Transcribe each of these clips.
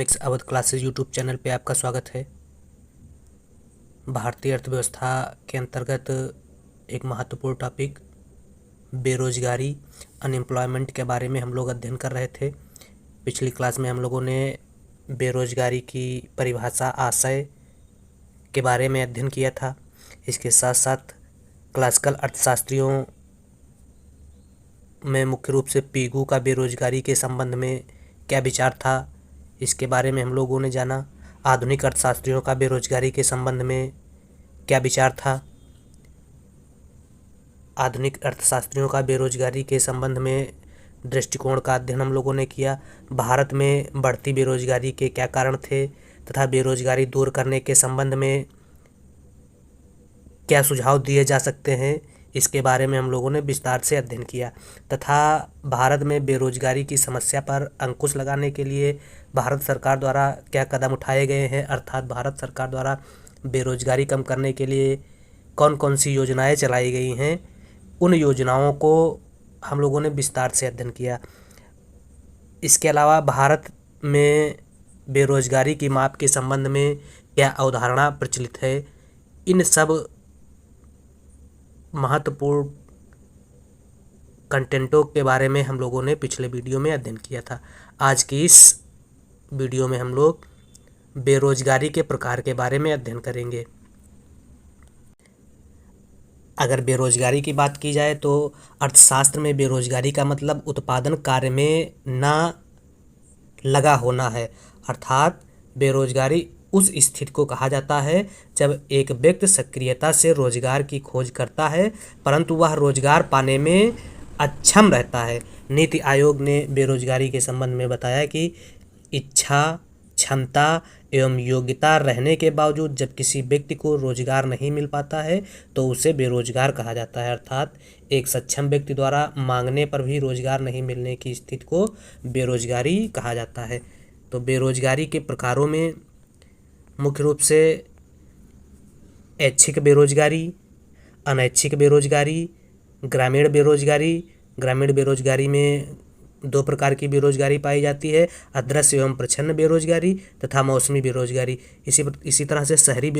Economics Awadh classes YouTube channel पे आपका स्वागत है। भारतीय अर्थव्यवस्था के अंतर्गत एक महत्वपूर्ण टॉपिक बेरोजगारी अनएम्प्लॉयमेंट के बारे में हम लोग अध्ययन कर रहे थे। पिछली क्लास में हम लोगों ने बेरोजगारी की परिभाषा आशय के बारे में अध्ययन किया था। इसके साथ साथ क्लासिकल अर्थशास्त्रियों में मुख्य रूप से पीगू का बेरोजगारी के संबंध में क्या विचार था, इसके बारे में हम लोगों ने जाना। आधुनिक अर्थशास्त्रियों का बेरोजगारी के संबंध में क्या विचार था। आधुनिक अर्थशास्त्रियों का बेरोजगारी के संबंध में दृष्टिकोण का अध्ययन हम लोगों ने किया। भारत में बढ़ती बेरोजगारी के क्या कारण थे तथा बेरोजगारी दूर करने के संबंध में क्या सुझाव दिए जा सकते हैं, इसके बारे में हम लोगों ने विस्तार से अध्ययन किया। तथा भारत में बेरोजगारी की समस्या पर अंकुश लगाने के लिए भारत सरकार द्वारा क्या कदम उठाए गए हैं, अर्थात भारत सरकार द्वारा बेरोजगारी कम करने के लिए कौन कौन सी योजनाएं चलाई गई हैं, उन योजनाओं को हम लोगों ने विस्तार से अध्ययन किया। इसके अलावा भारत में बेरोजगारी की माप के संबंध में क्या अवधारणा प्रचलित है, इन सब महत्वपूर्ण कंटेंटों के बारे में हम लोगों ने पिछले वीडियो में अध्ययन किया था। आज की इस वीडियो में हम लोग बेरोजगारी के प्रकार के बारे में अध्ययन करेंगे। अगर बेरोजगारी की बात की जाए तो अर्थशास्त्र में बेरोजगारी का मतलब उत्पादन कार्य में ना लगा होना है। अर्थात बेरोजगारी उस स्थिति को कहा जाता है जब एक व्यक्ति सक्रियता से रोजगार की खोज करता है परंतु वह रोजगार पाने में अक्षम रहता है। नीति आयोग ने बेरोजगारी के संबंध में बताया कि इच्छा, क्षमता एवं योग्यता रहने के बावजूद जब किसी व्यक्ति को रोजगार नहीं मिल पाता है तो उसे बेरोजगार कहा जाता है। अर्थात एक सक्षम व्यक्ति द्वारा मांगने पर भी रोजगार नहीं मिलने की स्थिति को बेरोजगारी कहा जाता है। तो बेरोजगारी के प्रकारों में मुख्य रूप से ऐच्छिक बेरोजगारी, अनैच्छिक बेरोजगारी, ग्रामीण बेरोजगारी। ग्रामीण बेरोजगारी में दो प्रकार की बेरोजगारी पाई जाती है, अदृश्य एवं प्रच्छन्न बेरोजगारी तथा मौसमी बेरोजगारी। इसी तरह से शहरी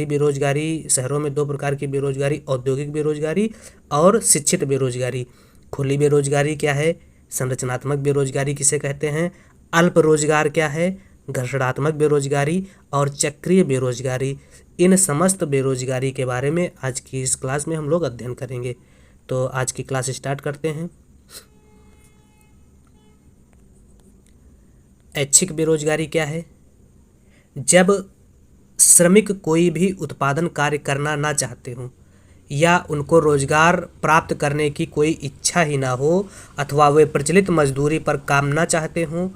बेरोजगारी शहरों में दो प्रकार की बेरोजगारी, औद्योगिक बेरोजगारी और शिक्षित बेरोजगारी। खुली बेरोजगारी क्या है, संरचनात्मक बेरोजगारी किसे कहते हैं, अल्प रोजगार क्या है, घर्षणात्मक बेरोजगारी और चक्रीय बेरोजगारी। इन समस्त बेरोजगारी के बारे में आज की इस क्लास में हम लोग अध्ययन करेंगे। तो आज की क्लास स्टार्ट करते हैं। ऐच्छिक बेरोजगारी क्या है, जब श्रमिक कोई भी उत्पादन कार्य करना ना चाहते हों या उनको रोजगार प्राप्त करने की कोई इच्छा ही ना हो अथवा वे प्रचलित मजदूरी पर काम ना चाहते हों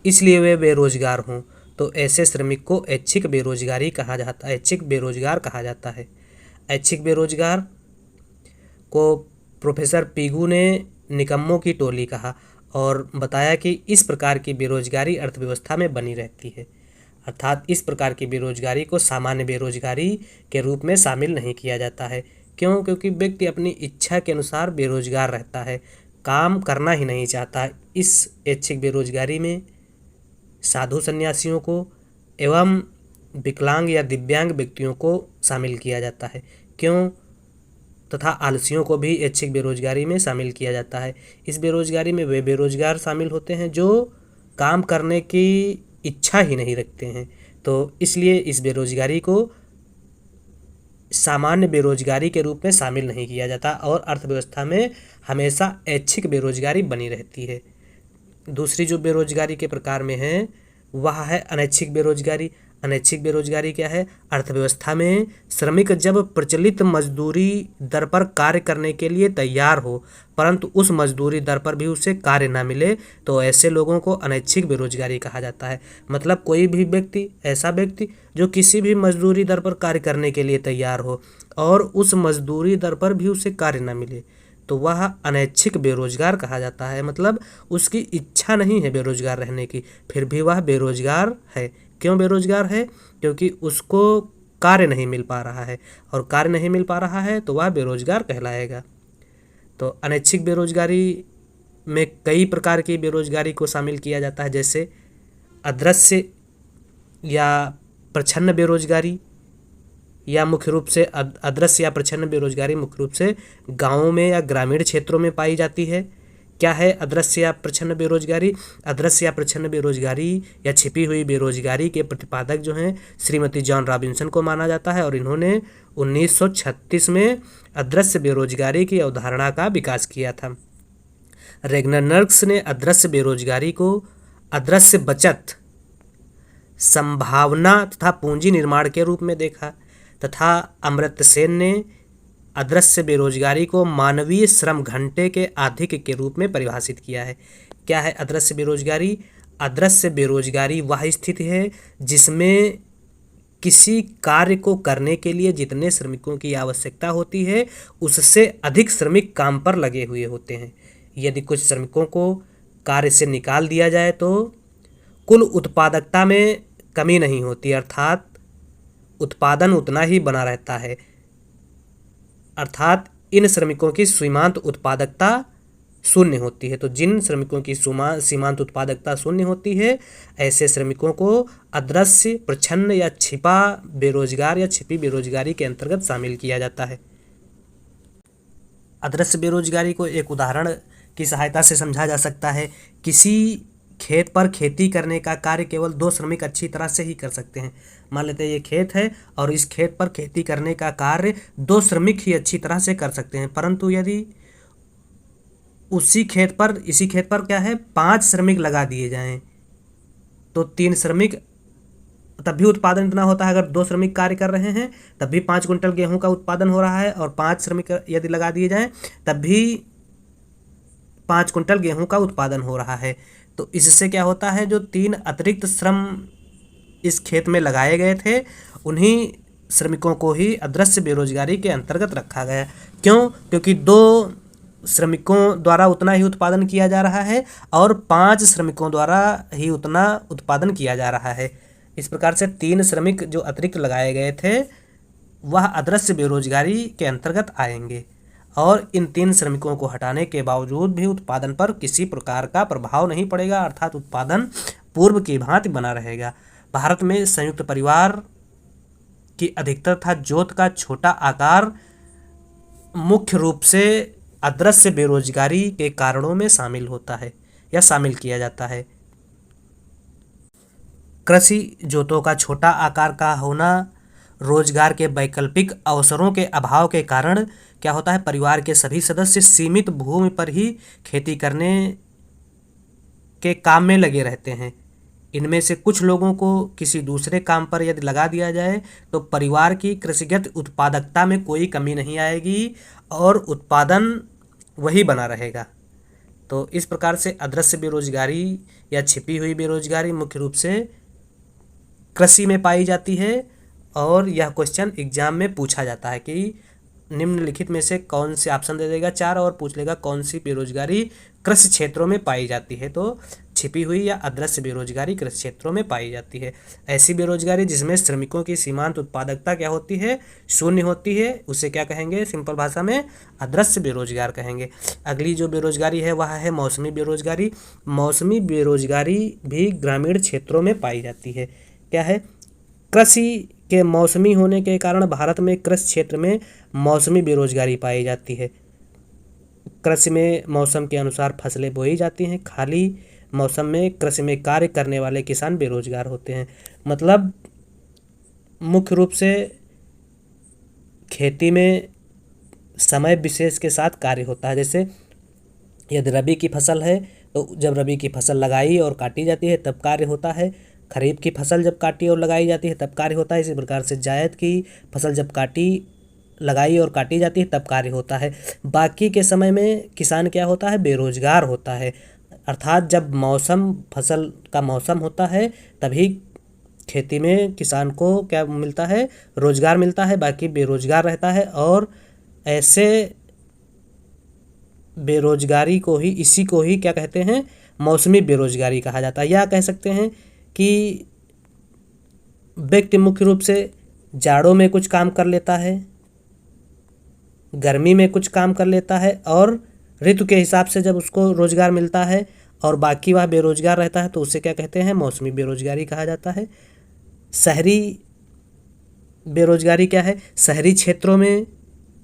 इसलिए वे बेरोजगार हों तो ऐसे श्रमिक को ऐच्छिक बेरोजगार कहा जाता है। ऐच्छिक बेरोजगार को प्रोफेसर पीगू ने निकम्मों की टोली कहा और बताया कि इस प्रकार की बेरोजगारी अर्थव्यवस्था में बनी रहती है। अर्थात इस प्रकार की बेरोजगारी को सामान्य बेरोजगारी के रूप में शामिल नहीं किया जाता है। क्यों? क्योंकि व्यक्ति अपनी इच्छा के अनुसार बेरोजगार रहता है, काम करना ही नहीं चाहता। इस ऐच्छिक बेरोजगारी में साधु सन्यासियों को एवं विकलांग या दिव्यांग व्यक्तियों को शामिल किया जाता है। क्यों? तथा आलसियों को भी ऐच्छिक बेरोजगारी में शामिल किया जाता है। इस बेरोजगारी में वे बेरोजगार शामिल होते हैं जो काम करने की इच्छा ही नहीं रखते हैं। तो इसलिए इस बेरोजगारी को सामान्य बेरोजगारी के रूप में शामिल नहीं किया जाता और अर्थव्यवस्था में हमेशा ऐच्छिक बेरोजगारी बनी रहती है। दूसरी जो बेरोजगारी के प्रकार में है वह है अनैच्छिक बेरोजगारी। अनैच्छिक बेरोजगारी क्या है, अर्थव्यवस्था में श्रमिक जब प्रचलित मजदूरी दर पर कार्य करने के लिए तैयार हो परंतु उस मजदूरी दर पर भी उसे कार्य ना मिले तो ऐसे लोगों को अनैच्छिक बेरोजगारी कहा जाता है। मतलब कोई भी ऐसा व्यक्ति जो किसी भी मजदूरी दर पर कार्य करने के लिए तैयार हो और उस मजदूरी दर पर भी उसे कार्य ना मिले तो वह अनैच्छिक बेरोजगार कहा जाता है। मतलब उसकी इच्छा नहीं है बेरोजगार रहने की, फिर भी वह बेरोजगार है। क्यों बेरोजगार है? क्योंकि उसको कार्य नहीं मिल पा रहा है और कार्य नहीं मिल पा रहा है तो वह बेरोजगार कहलाएगा। तो अनैच्छिक बेरोजगारी में कई प्रकार की बेरोजगारी को शामिल किया जाता है, जैसे अदृश्य या प्रच्छन्न बेरोजगारी, या मुख्य रूप से अदृश्य या प्रच्छन्न बेरोजगारी मुख्य रूप से गांवों में या ग्रामीण क्षेत्रों में पाई जाती है। क्या है अदृश्य या प्रच्छन्न बेरोजगारी? अदृश्य या प्रच्छन्न बेरोजगारी या छिपी हुई बेरोजगारी के प्रतिपादक जो हैं श्रीमती जॉन रॉबिन्सन को माना जाता है, और इन्होंने 1936 में अदृश्य बेरोजगारी की अवधारणा का विकास किया था। रेगनरर्क्स ने अदृश्य बेरोजगारी को अदृश्य बचत, संभावना तथा पूंजी निर्माण के रूप में देखा, तथा अमर्त्य सेन ने अदृश्य बेरोजगारी को मानवीय श्रम घंटे के अधिक के रूप में परिभाषित किया है। क्या है अदृश्य बेरोजगारी? अदृश्य बेरोजगारी वह स्थिति है जिसमें किसी कार्य को करने के लिए जितने श्रमिकों की आवश्यकता होती है उससे अधिक श्रमिक काम पर लगे हुए होते हैं। यदि कुछ श्रमिकों को कार्य से निकाल दिया जाए तो कुल उत्पादकता में कमी नहीं होती, अर्थात उत्पादन उतना ही बना रहता है। अर्थात इन श्रमिकों की सीमांत उत्पादकता शून्य होती है। तो जिन श्रमिकों की सीमांत उत्पादकता शून्य होती है ऐसे श्रमिकों को अदृश्य, प्रच्छन्न या छिपा बेरोजगार या छिपी बेरोजगारी के अंतर्गत शामिल किया जाता है। अदृश्य बेरोजगारी को एक उदाहरण की सहायता से समझा जा सकता है। किसी खेत पर खेती करने का कार्य केवल 2 श्रमिक अच्छी तरह से ही कर सकते हैं। मान लेते हैं ये खेत है और इस खेत पर खेती करने का कार्य 2 श्रमिक ही अच्छी तरह से कर सकते हैं, परंतु यदि इसी खेत पर क्या है 5 श्रमिक लगा दिए जाएं तो 3 श्रमिक, तब भी उत्पादन इतना होता है। अगर 2 श्रमिक कार्य कर रहे हैं तब भी 5 कुंटल गेहूं का उत्पादन हो रहा है, और 5 श्रमिक यदि लगा दिए जाएं तब भी 5 कुंटल गेहूं का उत्पादन हो रहा है। तो इससे क्या होता है, जो 3 अतिरिक्त श्रम इस खेत में लगाए गए थे उन्हीं श्रमिकों को ही अदृश्य बेरोजगारी के अंतर्गत रखा गया। क्यों? क्योंकि 2 श्रमिकों द्वारा उतना ही उत्पादन किया जा रहा है और 5 श्रमिकों द्वारा ही उतना उत्पादन किया जा रहा है। इस प्रकार से 3 श्रमिक जो अतिरिक्त लगाए गए थे वह अदृश्य बेरोजगारी के अंतर्गत आएंगे, और इन 3 श्रमिकों को हटाने के बावजूद भी उत्पादन पर किसी प्रकार का प्रभाव नहीं पड़ेगा, अर्थात उत्पादन पूर्व की भांति बना रहेगा। भारत में संयुक्त परिवार की अधिकतर तथा जोत का छोटा आकार मुख्य रूप से अदृश्य बेरोजगारी के कारणों में शामिल होता है या शामिल किया जाता है। कृषि जोतों का छोटा आकार का होना, रोजगार के वैकल्पिक अवसरों के अभाव के कारण क्या होता है, परिवार के सभी सदस्य सीमित भूमि पर ही खेती करने के काम में लगे रहते हैं। इनमें से कुछ लोगों को किसी दूसरे काम पर यदि लगा दिया जाए तो परिवार की कृषिगत उत्पादकता में कोई कमी नहीं आएगी और उत्पादन वही बना रहेगा। तो इस प्रकार से अदृश्य बेरोजगारी या छिपी हुई बेरोजगारी मुख्य रूप से कृषि में पाई जाती है, और यह क्वेश्चन एग्जाम में पूछा जाता है कि निम्नलिखित में से कौन से ऑप्शन दे देगा 4 और पूछ लेगा कौन सी बेरोजगारी कृषि क्षेत्रों में पाई जाती है। तो छिपी हुई या अदृश्य बेरोजगारी कृषि क्षेत्रों में पाई जाती है। ऐसी बेरोजगारी जिसमें श्रमिकों की सीमांत उत्पादकता क्या होती है, शून्य होती है, उसे क्या कहेंगे, सिंपल भाषा में अदृश्य बेरोजगार कहेंगे। अगली जो बेरोजगारी है वह है मौसमी बेरोजगारी। मौसमी बेरोजगारी भी ग्रामीण क्षेत्रों में पाई जाती है। क्या है, कृषि के मौसमी होने के कारण भारत में कृषि क्षेत्र में मौसमी बेरोजगारी पाई जाती है। कृषि में मौसम के अनुसार फसलें बोई जाती हैं, खाली मौसम में कृषि में कार्य करने वाले किसान बेरोजगार होते हैं। मतलब मुख्य रूप से खेती में समय विशेष के साथ कार्य होता है। जैसे यदि रबी की फसल है तो जब रबी की फसल लगाई और काटी जाती है तब कार्य होता है, खरीफ की फसल जब काटी और लगाई जाती है तब कार्य होता है। इसी प्रकार से जायद की फसल जब लगाई और काटी जाती है तब कार्य होता है। बाकी के समय में किसान क्या होता है, बेरोजगार होता है। अर्थात जब फसल का मौसम होता है तभी खेती में किसान को क्या मिलता है, रोजगार मिलता है, बाकी बेरोजगार रहता है। और ऐसे बेरोजगारी को ही, इसी को ही क्या कहते हैं, मौसमी बेरोजगारी कहा जाता है। या कह सकते हैं कि व्यक्ति मुख्य रूप से जाड़ों में कुछ काम कर लेता है, गर्मी में कुछ काम कर लेता है, और ऋतु के हिसाब से जब उसको रोजगार मिलता है और बाकी वह बेरोजगार रहता है तो उसे क्या कहते हैं, मौसमी बेरोजगारी कहा जाता है। शहरी बेरोजगारी क्या है, शहरी क्षेत्रों में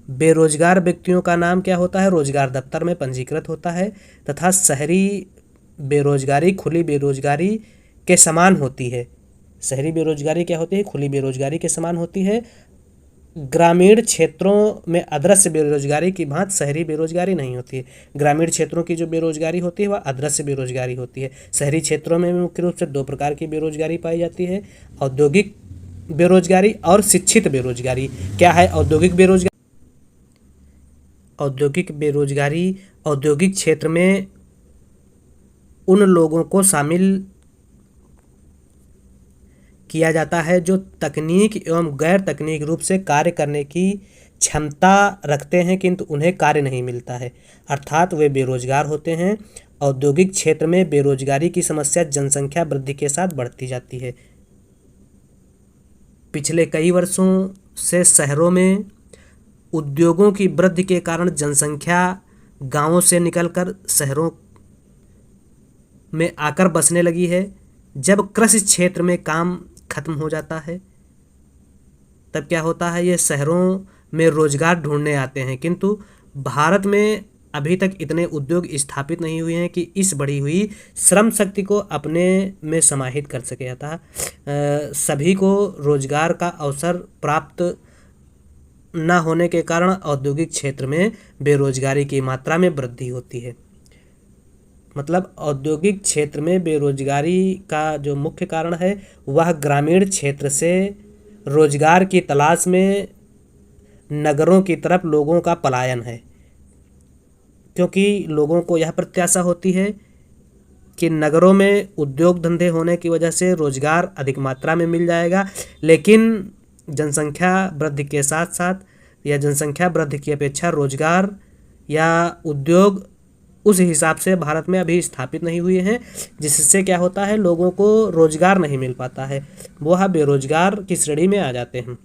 बेरोजगार व्यक्तियों का नाम क्या होता है, रोजगार दफ्तर में पंजीकृत होता है तथा शहरी बेरोजगारी खुली बेरोजगारी के समान होती है। शहरी बेरोजगारी क्या होती है, खुली बेरोजगारी के समान होती है। ग्रामीण क्षेत्रों में अदृश्य बेरोजगारी की भांति शहरी बेरोजगारी नहीं होती है। ग्रामीण क्षेत्रों की जो बेरोजगारी होती है वह अदृश्य बेरोजगारी होती है। शहरी क्षेत्रों में मुख्य रूप से दो प्रकार की बेरोजगारी पाई जाती है, औद्योगिक बेरोजगारी और शिक्षित बेरोजगारी। क्या है औद्योगिक बेरोजगारी? औद्योगिक बेरोजगारी औद्योगिक क्षेत्र में उन लोगों को शामिल किया जाता है जो तकनीक एवं गैर तकनीक रूप से कार्य करने की क्षमता रखते हैं किंतु उन्हें कार्य नहीं मिलता है, अर्थात वे बेरोजगार होते हैं। औद्योगिक क्षेत्र में बेरोजगारी की समस्या जनसंख्या वृद्धि के साथ बढ़ती जाती है। पिछले कई वर्षों से शहरों में उद्योगों की वृद्धि के कारण जनसंख्या गांवों से निकलकर शहरों में आकर बसने लगी है। जब कृषि क्षेत्र में काम खत्म हो जाता है तब क्या होता है, ये शहरों में रोजगार ढूंढने आते हैं, किंतु भारत में अभी तक इतने उद्योग स्थापित नहीं हुए हैं कि इस बढ़ी हुई श्रम शक्ति को अपने में समाहित कर सके। अतः सभी को रोजगार का अवसर प्राप्त न होने के कारण औद्योगिक क्षेत्र में बेरोजगारी की मात्रा में वृद्धि होती है। मतलब औद्योगिक क्षेत्र में बेरोजगारी का जो मुख्य कारण है वह ग्रामीण क्षेत्र से रोजगार की तलाश में नगरों की तरफ लोगों का पलायन है, क्योंकि लोगों को यह प्रत्याशा होती है कि नगरों में उद्योग धंधे होने की वजह से रोजगार अधिक मात्रा में मिल जाएगा, लेकिन जनसंख्या वृद्धि के साथ साथ या जनसंख्या वृद्धि की अपेक्षा रोजगार या उद्योग उस हिसाब से भारत में अभी स्थापित नहीं हुए हैं, जिससे क्या होता है लोगों को रोजगार नहीं मिल पाता है, वह बेरोजगार की श्रेणी में आ जाते हैं।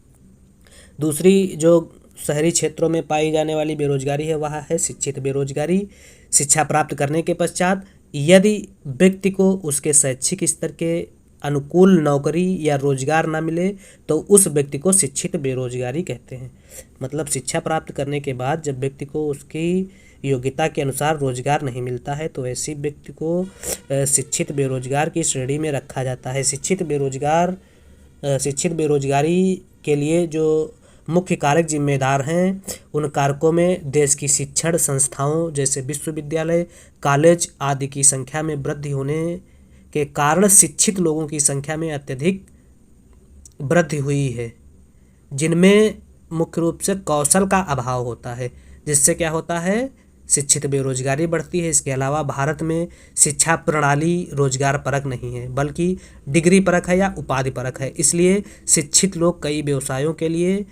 दूसरी जो शहरी क्षेत्रों में पाई जाने वाली बेरोजगारी है वह है शिक्षित बेरोजगारी। शिक्षा प्राप्त करने के पश्चात यदि व्यक्ति को उसके शैक्षिक स्तर के अनुकूल नौकरी या रोजगार ना मिले तो उस व्यक्ति को शिक्षित बेरोजगारी कहते हैं। मतलब शिक्षा प्राप्त करने के बाद जब व्यक्ति को उसकी योग्यता के अनुसार रोजगार नहीं मिलता है तो ऐसी व्यक्ति को शिक्षित बेरोजगार की श्रेणी में रखा जाता है। शिक्षित बेरोजगारी के लिए जो मुख्य कारक जिम्मेदार हैं उन कारकों में देश की शिक्षण संस्थाओं जैसे विश्वविद्यालय, कॉलेज आदि की संख्या में वृद्धि होने के कारण शिक्षित लोगों की संख्या में अत्यधिक वृद्धि हुई है, जिनमें मुख्य रूप से कौशल का अभाव होता है, जिससे क्या होता है शिक्षित बेरोजगारी बढ़ती है। इसके अलावा भारत में शिक्षा प्रणाली रोजगार परक नहीं है बल्कि डिग्री परक है या उपाधि परक है, इसलिए शिक्षित लोग कई व्यवसायों के लिए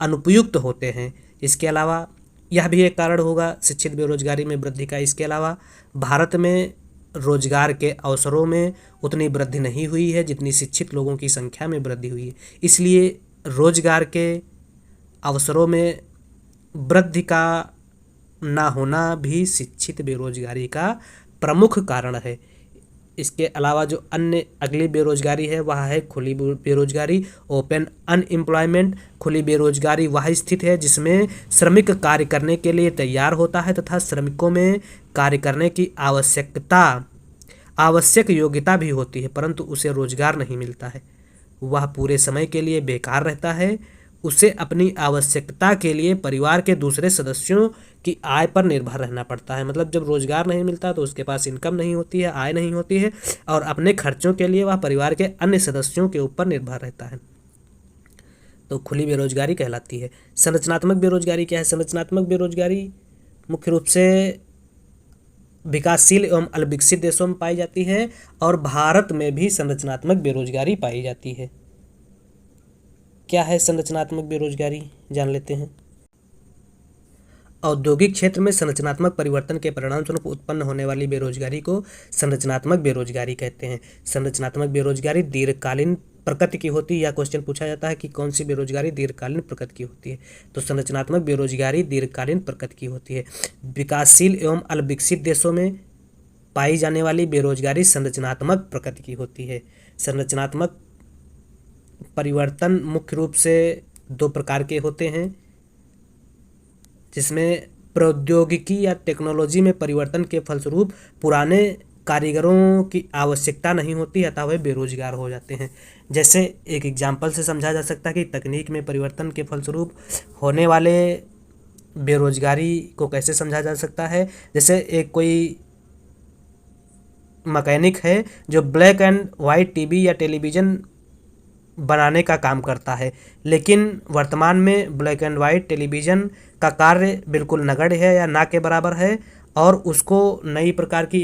अनुपयुक्त होते हैं। इसके अलावा यह भी एक कारण होगा शिक्षित बेरोजगारी में वृद्धि का। इसके अलावा भारत में रोजगार के अवसरों में उतनी वृद्धि नहीं हुई है जितनी शिक्षित लोगों की संख्या में वृद्धि हुई है, इसलिए रोजगार के अवसरों में वृद्धि का ना होना भी शिक्षित बेरोजगारी का प्रमुख कारण है। इसके अलावा जो अन्य अगली बेरोजगारी है वह है खुली बेरोजगारी, ओपन अनएम्प्लॉयमेंट। खुली बेरोजगारी वह स्थिति है जिसमें श्रमिक कार्य करने के लिए तैयार होता है तथा श्रमिकों में कार्य करने की आवश्यक योग्यता भी होती है, परंतु उसे रोजगार नहीं मिलता है। वह पूरे समय के लिए बेकार रहता है, उसे अपनी आवश्यकता के लिए परिवार के दूसरे सदस्यों की आय पर निर्भर रहना पड़ता है। मतलब जब रोजगार नहीं मिलता तो उसके पास इनकम नहीं होती है, आय नहीं होती है और अपने खर्चों के लिए वह परिवार के अन्य सदस्यों के ऊपर निर्भर रहता है, तो खुली बेरोजगारी कहलाती है। संरचनात्मक बेरोजगारी क्या है? संरचनात्मक बेरोजगारी मुख्य रूप से विकासशील एवं अल्पविकसित देशों में पाई जाती है और भारत में भी संरचनात्मक बेरोजगारी पाई जाती है। क्या है संरचनात्मक बेरोजगारी, जान लेते हैं। औद्योगिक क्षेत्र में संरचनात्मक परिवर्तन के परिणामस्वरूप उत्पन्न होने वाली बेरोजगारी को संरचनात्मक बेरोजगारी कहते हैं। संरचनात्मक बेरोजगारी दीर्घकालीन प्रकृति की होती है। या क्वेश्चन पूछा जाता है कि कौन सी बेरोजगारी दीर्घकालीन प्रकृति की होती है, तो संरचनात्मक बेरोजगारी दीर्घकालीन प्रकृति की होती है। विकासशील एवं अल्पविकसित देशों में पाई जाने वाली बेरोजगारी संरचनात्मक प्रकृति की होती है। संरचनात्मक परिवर्तन मुख्य रूप से दो प्रकार के होते हैं, जिसमें प्रौद्योगिकी या टेक्नोलॉजी में परिवर्तन के फलस्वरूप पुराने कारीगरों की आवश्यकता नहीं होती, अतः वे बेरोजगार हो जाते हैं। जैसे एक एग्जाम्पल से समझा जा सकता है कि तकनीक में परिवर्तन के फलस्वरूप होने वाले बेरोजगारी को कैसे समझा जा सकता है। जैसे एक कोई मैकेनिक है जो ब्लैक एंड वाइट टीवी या टेलीविज़न बनाने का काम करता है, लेकिन वर्तमान में ब्लैक एंड वाइट टेलीविज़न का कार्य बिल्कुल नगण्य है या ना के बराबर है, और उसको नई प्रकार की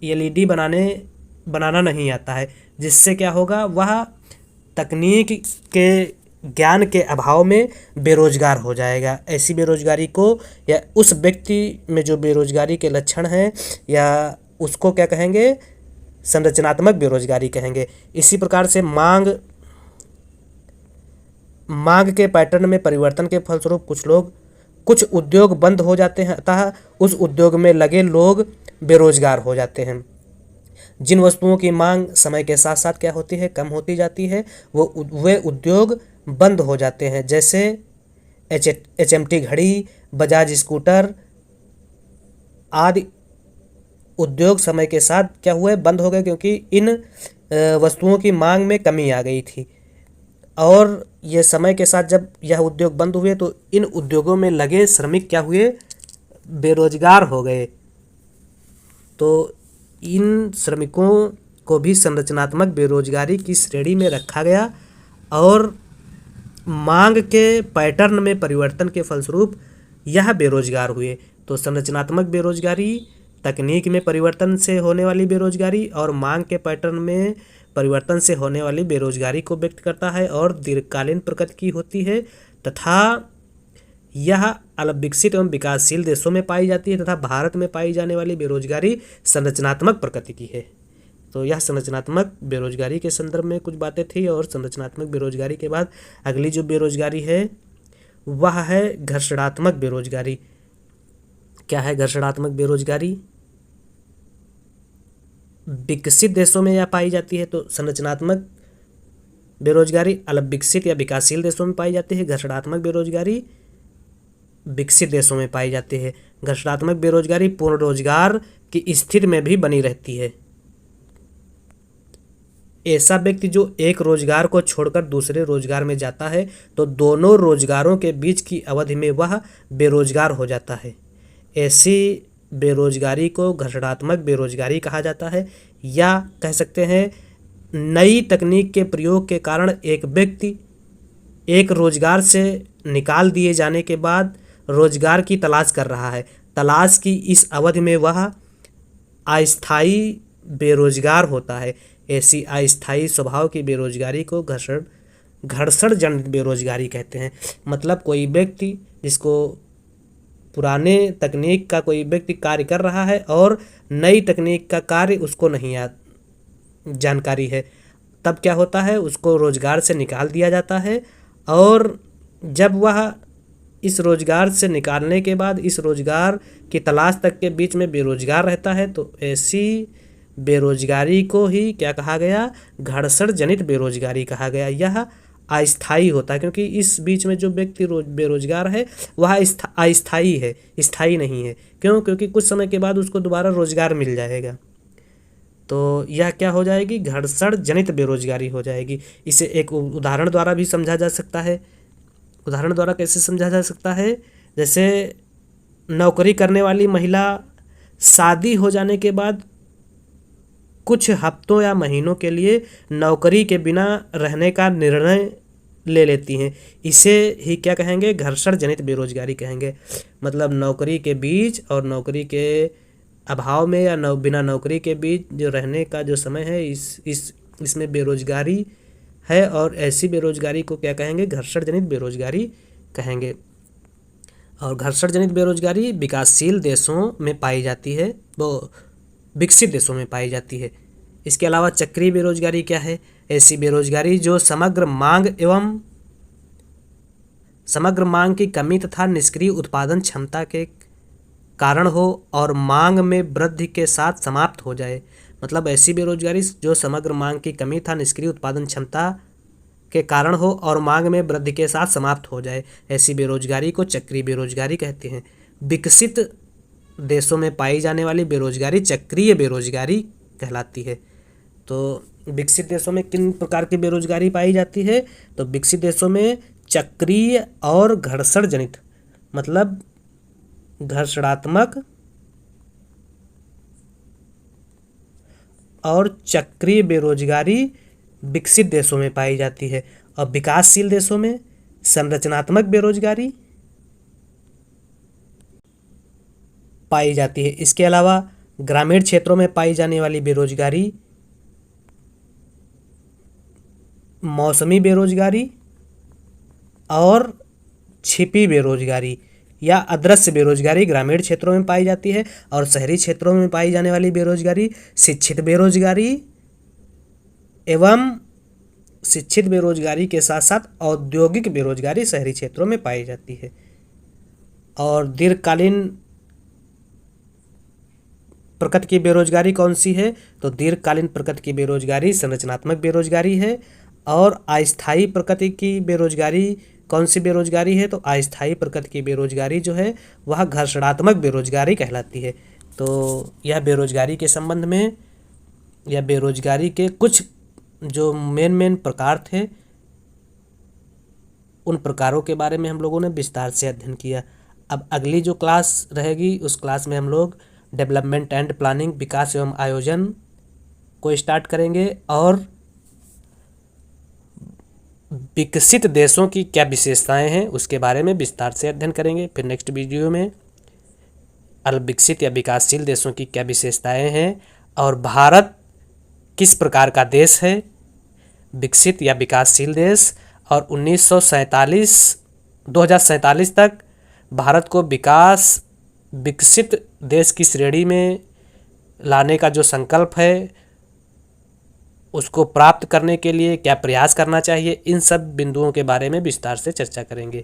एलईडी बनाना नहीं आता है, जिससे क्या होगा, वह तकनीक के ज्ञान के अभाव में बेरोजगार हो जाएगा। ऐसी बेरोजगारी को या उस व्यक्ति में जो बेरोजगारी के लक्षण हैं या उसको क्या कहेंगे, संरचनात्मक बेरोजगारी कहेंगे। इसी प्रकार से मांग के पैटर्न में परिवर्तन के फलस्वरूप कुछ उद्योग बंद हो जाते हैं, अतः उस उद्योग में लगे लोग बेरोजगार हो जाते हैं। जिन वस्तुओं की मांग समय के साथ साथ क्या होती है, कम होती जाती है, वे उद्योग बंद हो जाते हैं। जैसे HMT घड़ी, बजाज स्कूटर आदि उद्योग समय के साथ क्या हुए, बंद हो गए, क्योंकि इन वस्तुओं की मांग में कमी आ गई थी। और ये समय के साथ जब यह उद्योग बंद हुए तो इन उद्योगों में लगे श्रमिक क्या हुए, बेरोजगार हो गए। तो इन श्रमिकों को भी संरचनात्मक बेरोजगारी की श्रेणी में रखा गया, और मांग के पैटर्न में परिवर्तन के फलस्वरूप यह बेरोजगार हुए। तो संरचनात्मक बेरोजगारी तकनीक में परिवर्तन से होने वाली बेरोजगारी और मांग के पैटर्न में परिवर्तन से होने वाली बेरोजगारी को व्यक्त करता है और दीर्घकालीन प्रकृति की होती है, तथा यह अल्पविकसित एवं विकासशील देशों में पाई जाती है, तथा भारत में पाई जाने वाली बेरोजगारी संरचनात्मक प्रकृति की है। तो यह संरचनात्मक बेरोजगारी के संदर्भ में कुछ बातें थी। और संरचनात्मक बेरोजगारी के बाद अगली जो बेरोजगारी है वह है घर्षणात्मक बेरोजगारी। क्या है घर्षणात्मक बेरोजगारी? विकसित देशों में यह पाई जाती है। तो संरचनात्मक बेरोजगारी अल्पविकसित या विकासशील देशों में पाई जाती है, घर्षणात्मक बेरोजगारी विकसित देशों में पाई जाती है। घर्षणात्मक बेरोजगारी पूर्ण रोजगार की स्थिति में भी बनी रहती है। ऐसा व्यक्ति जो एक रोजगार को छोड़कर दूसरे रोजगार में जाता है तो दोनों रोजगारों के बीच की अवधि में वह बेरोजगार हो जाता है। ऐसी बेरोजगारी को घर्षणात्मक बेरोजगारी कहा जाता है, या कह सकते हैं नई तकनीक के प्रयोग के कारण एक व्यक्ति एक रोजगार से निकाल दिए जाने के बाद रोजगार की तलाश कर रहा है। तलाश की इस अवधि में वह अस्थायी बेरोजगार होता है। ऐसी अस्थायी स्वभाव की बेरोजगारी को घर्षण जनित बेरोजगारी कहते हैं। मतलब कोई व्यक्ति जिसको पुराने तकनीक का कोई व्यक्ति कार्य कर रहा है और नई तकनीक का कार्य उसको नहीं जानकारी है, तब क्या होता है, उसको रोजगार से निकाल दिया जाता है। और जब वह इस रोजगार से निकालने के बाद इस रोजगार की तलाश तक के बीच में बेरोजगार रहता है, तो ऐसी बेरोजगारी को ही क्या कहा गया, घर्षण जनित बेरोजगारी कहा गया। यह अस्थायी होता है, क्योंकि इस बीच में जो व्यक्ति बेरोजगार है वह अस्थायी है, स्थायी नहीं है। क्यों? क्योंकि कुछ समय के बाद उसको दोबारा रोजगार मिल जाएगा। तो यह क्या हो जाएगी, घर्षण जनित बेरोजगारी हो जाएगी। इसे एक उदाहरण द्वारा भी समझा जा सकता है। उदाहरण द्वारा कैसे समझा जा सकता है? जैसे नौकरी करने वाली महिला शादी हो जाने के बाद कुछ हफ्तों या महीनों के लिए नौकरी के बिना रहने का निर्णय ले लेती हैं। इसे ही क्या कहेंगे, घर्षण जनित बेरोजगारी कहेंगे। मतलब नौकरी के बीच और नौकरी के अभाव में या बिना नौकरी के बीच जो रहने का जो समय है, इसमें बेरोजगारी है, और ऐसी बेरोजगारी को क्या कहेंगे, घर्षण जनित बेरोजगारी कहेंगे। और घर्षण जनित बेरोजगारी विकासशील देशों में पाई जाती है, वो विकसित देशों में पाई जाती है। इसके अलावा चक्रीय बेरोजगारी क्या है? ऐसी बेरोजगारी जो समग्र मांग की कमी तथा निष्क्रिय उत्पादन क्षमता के कारण हो और मांग में वृद्धि के साथ समाप्त हो जाए। मतलब ऐसी बेरोजगारी जो समग्र मांग की कमी था निष्क्रिय उत्पादन क्षमता के कारण हो और मांग में वृद्धि के साथ समाप्त हो जाए, ऐसी बेरोजगारी को चक्रीय बेरोजगारी कहते हैं। विकसित देशों में पाई जाने वाली बेरोजगारी चक्रीय बेरोजगारी कहलाती है। तो विकसित देशों में किन प्रकार की बेरोजगारी पाई जाती है? तो विकसित देशों में चक्रीय और घर्षण जनित, मतलब घर्षणात्मक और चक्रीय बेरोजगारी विकसित देशों में पाई जाती है। और विकासशील देशों में संरचनात्मक बेरोजगारी पाई जाती है। इसके अलावा ग्रामीण क्षेत्रों में पाई जाने वाली बेरोजगारी मौसमी बेरोजगारी और छिपी बेरोजगारी या अदृश्य बेरोजगारी ग्रामीण क्षेत्रों में पाई जाती है। और शहरी क्षेत्रों में पाई जाने वाली बेरोजगारी शिक्षित बेरोजगारी एवं शिक्षित बेरोजगारी के साथ साथ औद्योगिक बेरोजगारी शहरी क्षेत्रों में पाई जाती है। और दीर्घकालीन प्रकृति की बेरोजगारी कौन सी है? तो दीर्घकालीन प्रकृति की बेरोजगारी संरचनात्मक बेरोजगारी है। और अस्थायी प्रकृति की बेरोजगारी कौन सी बेरोजगारी है? तो अस्थायी प्रकृति की बेरोजगारी जो है वह घर्षणात्मक बेरोजगारी कहलाती है। तो यह बेरोजगारी के संबंध में या बेरोजगारी के कुछ जो मेन प्रकार थे उन प्रकारों के बारे में हम लोगों ने विस्तार से अध्ययन किया। अब अगली जो क्लास रहेगी उस क्लास में हम लोग डेवलपमेंट एंड प्लानिंग विकास एवं आयोजन को स्टार्ट करेंगे और विकसित देशों की क्या विशेषताएं हैं उसके बारे में विस्तार से अध्ययन करेंगे। फिर नेक्स्ट वीडियो में अल्पविकसित या विकासशील देशों की क्या विशेषताएं हैं और भारत किस प्रकार का देश है, विकसित या विकासशील देश, और 2047 तक भारत को विकसित देश की श्रेणी में लाने का जो संकल्प है उसको प्राप्त करने के लिए क्या प्रयास करना चाहिए, इन सब बिंदुओं के बारे में विस्तार से चर्चा करेंगे।